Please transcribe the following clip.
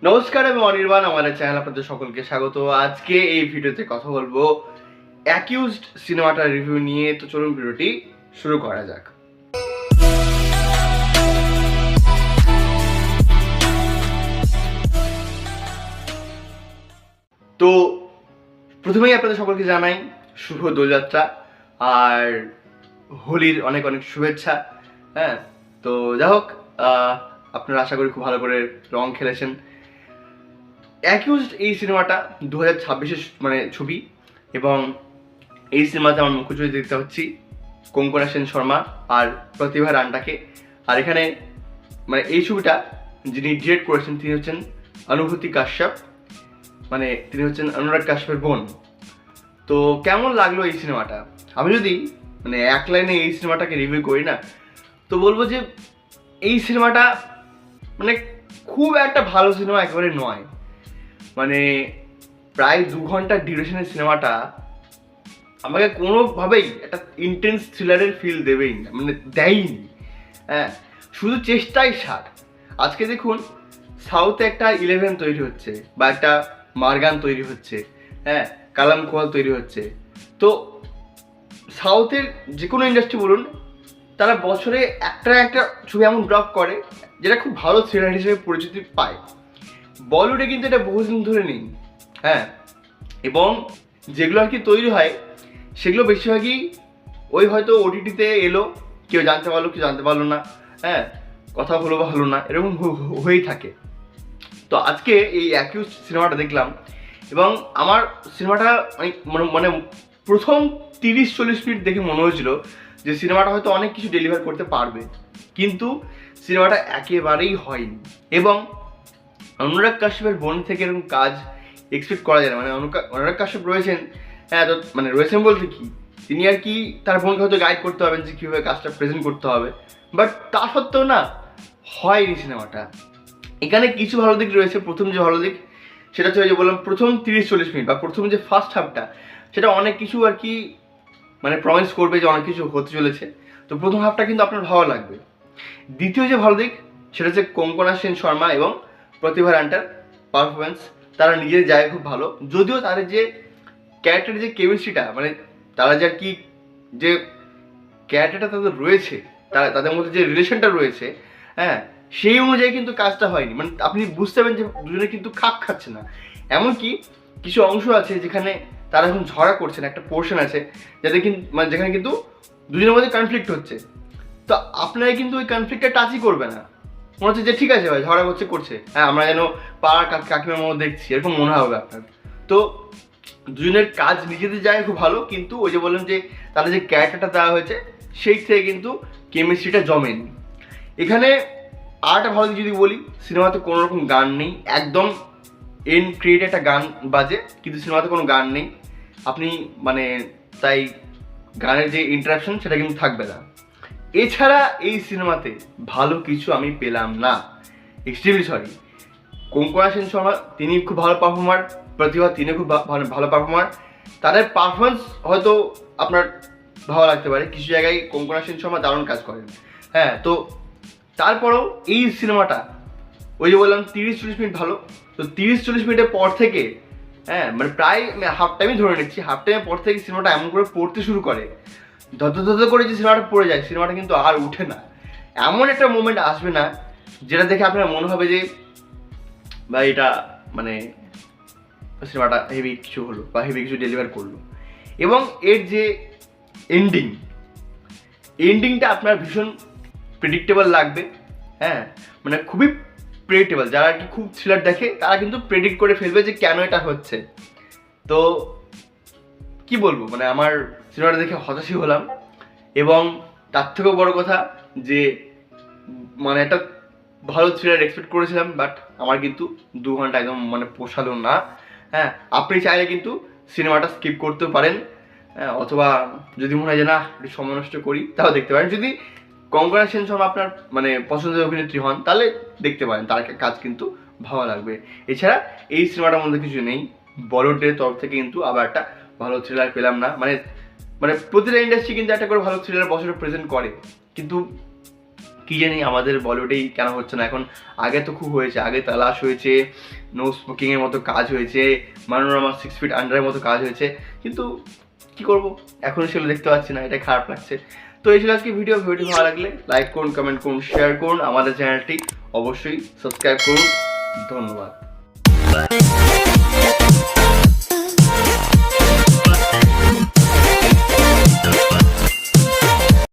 নমস্কার, আমি অনির্বাণ। আমাদের চ্যানেল আপনাদের সকলকে স্বাগত। আজকে এই ভিডিওতে কথা বলবো অ্যাকিউজড সিনেমাটার রিভিউ নিয়ে। তো চলুন ভিডিওটি শুরু করা যাক। তো প্রথমেই আপনাদের সকলকে জানাই শুভ দোলযাত্রা আর হোলির অনেক অনেক শুভেচ্ছা। হ্যাঁ, তো যাই হোক, আপনারা আশা করি খুব ভালো করে রং খেলেছেন। অ্যাকিউজড এই সিনেমাটা 2026-এর ছবি, এবং এই সিনেমাতে আমার মুখ্য চরিত্রে দেখতে পাচ্ছি কঙ্কনা সেন শর্মা আর প্রতিভা রান্টাকে। আর এখানে এই ছবিটা যিনি ডিরেক্ট করেছেন তিনি হচ্ছেন অনুভূতি কাশ্যপ, তিনি হচ্ছেন অনুরাগ কাশ্যপের বোন। তো কেমন লাগলো এই সিনেমাটা? আমি যদি এক লাইনে এই সিনেমাটাকে রিভিউ করি না, তো বলবো যে এই সিনেমাটা খুব একটা ভালো সিনেমা একেবারে নয়। প্রায় 2 ঘন্টার ডিউরেশনের সিনেমাটা আমাকে কোনোভাবেই একটা ইন্টেন্স থ্রিলারের ফিল দেবেই না, দেয়নি। হ্যাঁ, শুধু চেষ্টাই সার। আজকে দেখুন, সাউথে একটা 11 তৈরি হচ্ছে, বা একটা মারগান তৈরি হচ্ছে, হ্যাঁ, কালাম কোয়াল তৈরি হচ্ছে। তো সাউথের যে কোনো ইন্ডাস্ট্রি বলুন, তারা বছরে একটা ছবি এমন ড্রপ করে যেটা খুব ভালো থ্রিলার হিসেবে পরিচিতি পায়। বলিউডে কিন্তু এটা বহুদিন ধরে নেই। হ্যাঁ, এবং যেগুলো আর কি তৈরি হয় সেগুলো বেশিরভাগই ওই হয়তো ওটিটিতে এলো, কেউ জানতে পারলো কেউ জানতে পারলো না, হ্যাঁ, কথা হলো বা হলো না, এরকম হয়েই থাকে। তো আজকে এই অ্যাকিউজ সিনেমাটা দেখলাম, এবং আমার সিনেমাটা প্রথম 30-40 মিনিট দেখে মনে হয়েছিল যে সিনেমাটা হয়তো অনেক কিছু ডেলিভার করতে পারবে, কিন্তু সিনেমাটা একেবারেই হয়নি। এবং অনুরাগ কাশ্যপের বোন থেকে এরকম কাজ এক্সপেক্ট করা যায় না। অনুরাগ কাশ্যপ রয়েছেন, হ্যাঁ, তো রয়েছেন বলতে কি, তিনি আর কি তার বোনকে হয়তো গাইড করতে পারবেন যে কীভাবে কাজটা প্রেজেন্ট করতে হবে, বাট তা সত্ত্বেও না, হয়নি সিনেমাটা। এখানে কিছু ভালো দিক রয়েছে। প্রথম যে ভালো দিক সেটা হচ্ছে, যে বললাম, প্রথম 30-40 মিনিট বা প্রথম যে ফার্স্ট হাফটা, সেটা অনেক কিছু আর কি প্রমিস করবে যে অনেক কিছু হতে চলেছে। তো প্রথম হাফটা কিন্তু আপনার ভালো লাগবে। দ্বিতীয় যে ভালো দিক সেটা হচ্ছে কঙ্কনা সেন শর্মা এবং প্রতিভা রান্টার পারফরমেন্স। তারা নিজের জায়গায় খুব ভালো, যদিও তাদের যে ক্যারেক্টারের যে কেমিস্ট্রিটা, তারা যে আর কি যে ক্যারেক্টারটা তাদের রয়েছে, তাদের মধ্যে যে রিলেশনটা রয়েছে, হ্যাঁ, সেই অনুযায়ী কিন্তু কাজটা হয়নি। আপনি বুঝতে পারবেন যে দুজনে কিন্তু খাপ খাচ্ছে না। এমনকি কিছু অংশ আছে যেখানে তারা এখন ঝগড়া করছেন, একটা পোর্শন আছে যাতে কিন্তু যেখানে কিন্তু দুজনের মধ্যে কনফ্লিক্ট হচ্ছে। তো আপনারা কিন্তু ওই কনফ্লিক্টটা টাচই করবে না, মনে হচ্ছে যে ঠিক আছে ভাই, ঝগড়া করছে, হ্যাঁ, আমরা যেন পাড়ার কাকিমার মধ্যে দেখছি, এরকম মনে হবে আপনার। তো দুজনের কাজ নিজেদের জায়গায় খুব ভালো, কিন্তু ওই যে বললাম যে তাদের যে ক্যারেক্টারটা দেওয়া হয়েছে সেই থেকে কিন্তু কেমিস্ট্রিটা জমেনি। এখানে আর একটা ভালো দিক যদি বলি, সিনেমাতে কোনো রকম গান নেই। একদম এন্ড ক্রেডিট একটা গান বাজে, কিন্তু সিনেমাতে কোনো গান নেই। আপনি তাই গানের যে ইন্টারাকশন সেটা কিন্তু থাকবে না। এছাড়া এই সিনেমাতে ভালো কিছু আমি পেলাম না, এক্সট্রিমলি সরি। কঙ্কনা সেন শর্মা তিনি খুব ভালো পারফর্মার, প্রতিভা তিনি খুব ভালো পারফর্মার। তাদের পারফরমেন্স হয়তো আপনার ভালো লাগতে পারে, কিছু জায়গায় কঙ্কনা সেন শর্মা দারুণ কাজ করেন। হ্যাঁ, তো তারপরেও এই সিনেমাটা ওই যে বললাম 30-40 মিনিট ভালো। তো 30-40 মিনিটের পর থেকে, হ্যাঁ, প্রায় হাফ টাইমই ধরে নিচ্ছি, হাফ টাইমের পর থেকে সিনেমাটা এমন করে পড়তে শুরু করে, ধদ করে যে সিনেমাটা পড়ে যায়, সিনেমাটা কিন্তু আর উঠে না। এমন একটা মোমেন্ট আসবে না যেটা দেখে আপনার মনে হবে যে বা এটা সিনেমাটা হেভি কিছু হলো বা হেভি কিছু ডেলিভার করলো। এবং এর যে এন্ডিংটা আপনার ভীষণ প্রেডিক্টেবল লাগবে। হ্যাঁ, খুবই প্রেডিক্টেবল। যারা আর কি খুব থ্রিলার দেখে তারা কিন্তু প্রেডিক্ট করে ফেলবে যে কেন এটা হচ্ছে। তো কি বলবো, আমার সিনেমাটা দেখে হতাশই হলাম। এবং তার থেকেও বড় কথা যে একটা ভালো থ্রিলার এক্সপেক্ট করেছিলাম, বাট আমার কিন্তু 2 ঘন্টা একদম পোষালো না। হ্যাঁ, আপনি চাইলে কিন্তু সিনেমাটা স্কিপ করতেও পারেন, অথবা যদি মনে হয় যে না একটু সময় নষ্ট করি, তাও দেখতে পারেন। যদি কঙ্কনা সেন শর্মা আপনার পছন্দের অভিনেত্রী হন, তাহলে দেখতে পারেন, তার কাজ কিন্তু ভালো লাগবে। এছাড়া এই সিনেমাটার মধ্যে কিছু নেই। বলিউডের তরফ থেকে কিন্তু আবার একটা ভালো থ্রিলার পেলাম না। প্রতিটা ইন্ডাস্ট্রি কিন্তু একটা করে ভালো থ্রিলার বছরে প্রেজেন্ট করে, কিন্তু কী জানি আমাদের বলিউডেই কেন হচ্ছে না এখন। আগে তো খুব হয়েছে, আগে তালাশ হয়েছে, নো স্মোকিংয়ের মতো কাজ হয়েছে, মানোরমা 6 ফিট আন্ডারের মতো কাজ হয়েছে, কিন্তু কি করব এখন সেগুলো দেখতে পাচ্ছি না, এটা খারাপ লাগছে। তো এই ছিল আজকে ভিডিওটি ভালো লাগলে লাইক করুন, কমেন্ট করুন, শেয়ার করুন, আমাদের চ্যানেলটি অবশ্যই সাবস্ক্রাইব করুন। ধন্যবাদ।